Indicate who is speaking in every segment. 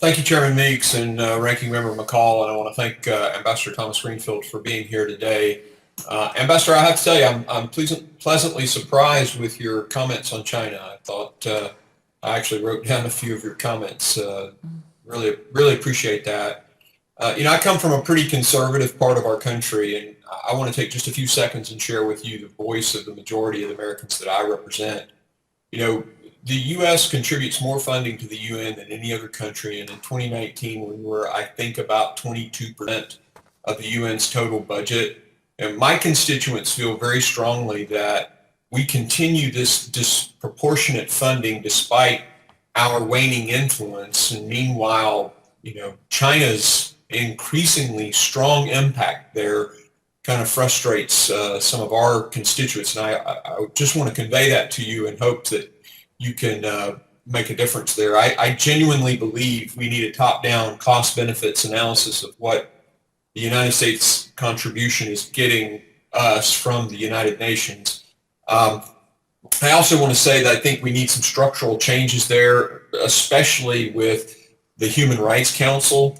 Speaker 1: Thank you, Chairman Meeks and Ranking Member McCall, and I want to thank Ambassador Thomas Greenfield for being here today. Ambassador, I have to tell you, I'm pleasantly surprised with your comments on China. I thought I actually wrote down a few of your comments. Really appreciate that. I come from a pretty conservative part of our country, and I want to take just a few seconds and share with you the voice of the majority of the Americans that I represent. You know, the U.S. contributes more funding to the UN than any other country, and in 2019, we were, I think, about 22% of the UN's total budget. And my constituents feel very strongly that we continue this disproportionate funding despite our waning influence. And meanwhile, China's increasingly strong impact there kind of frustrates some of our constituents. And I just want to convey that to you and hope that you can make a difference there. I genuinely believe we need a top-down cost benefits analysis of what the United States contribution is getting us from the United Nations. I also want to say that I think we need some structural changes there, especially with the Human Rights Council.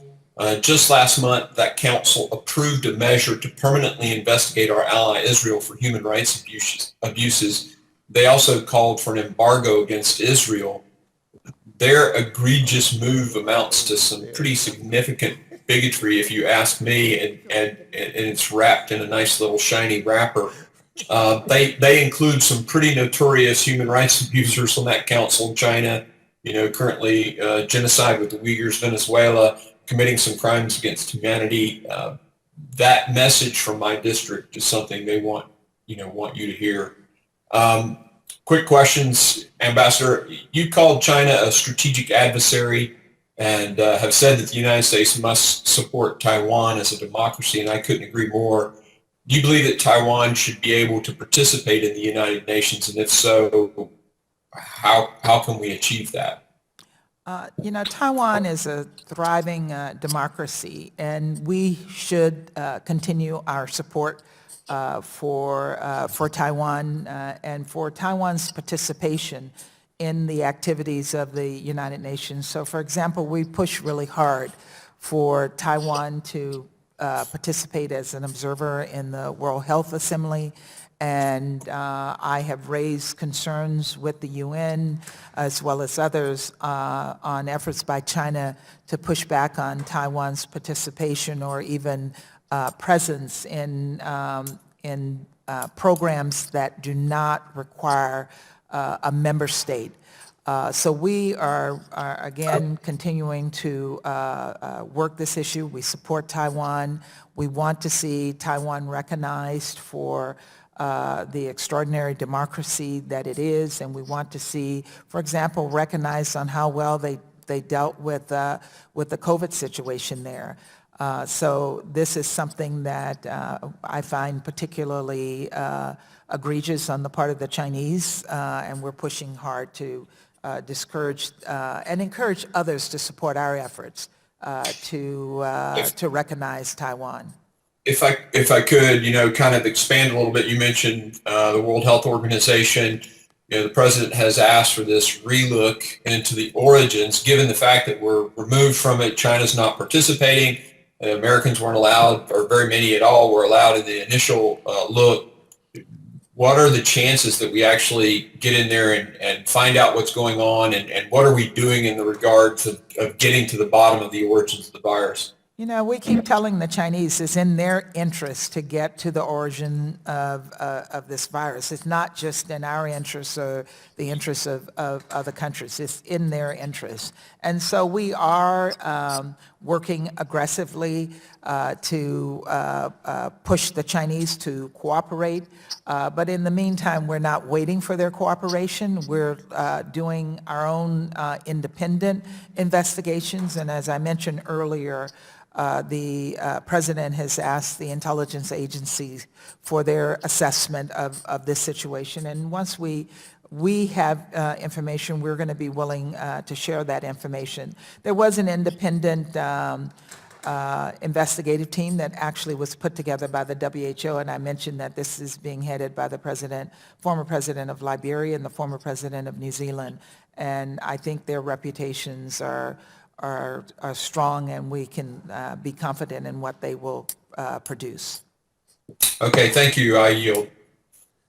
Speaker 1: Just last month, that council approved a measure to permanently investigate our ally Israel for human rights abuses. They also called for an embargo against Israel. Their egregious move amounts to some pretty significant bigotry, if you ask me, and it's wrapped in a nice little shiny wrapper. They include some pretty notorious human rights abusers on that council in China, currently genocide with the Uyghurs, Venezuela, committing some crimes against humanity. That message from my district is something they want you to hear. Quick questions, Ambassador. You called China a strategic adversary and have said that the United States must support Taiwan as a democracy, and I couldn't agree more. Do you believe that Taiwan should be able to participate in the United Nations, and if so, how can we achieve that?
Speaker 2: Taiwan is a thriving democracy, and we should continue our support for Taiwan and for Taiwan's participation in the activities of the United Nations. So, for example, we push really hard for Taiwan to participate as an observer in the World Health Assembly, and I have raised concerns with the UN as well as others on efforts by China to push back on Taiwan's participation or even presence in programs that do not require a member state. So we are again continuing to work this issue. We support Taiwan. We want to see Taiwan recognized for the extraordinary democracy that it is, and we want to see, for example, recognized on how well they dealt with the COVID situation there. So this is something that I find particularly egregious on the part of the Chinese, and we're pushing hard to discourage and encourage others to support our efforts to recognize Taiwan.
Speaker 1: If I could, kind of expand a little bit, you mentioned the World Health Organization. The president has asked for this relook into the origins, given the fact that we're removed from it. China's not participating. Americans weren't allowed, or very many at all were allowed in the initial look. What are the chances that we actually get in there and find out what's going on, and what are we doing in the regards of getting to the bottom of the origins of the virus?
Speaker 2: We keep telling the Chinese it's in their interest to get to the origin of this virus. It's not just in our interest or the interests of other countries. It's in their interest. And so we are working aggressively to push the Chinese to cooperate. But in the meantime, we're not waiting for their cooperation. We're doing our own independent investigations. And as I mentioned earlier, the president has asked the intelligence agencies for their assessment of this situation. And once we have information, we're going to be willing to share that information. There was an independent investigative team that actually was put together by the WHO, and I mentioned that this is being headed by the former president of Liberia and the former president of New Zealand. And I think their reputations are are strong and we can be confident in what they will produce.
Speaker 1: Okay, thank you. I yield.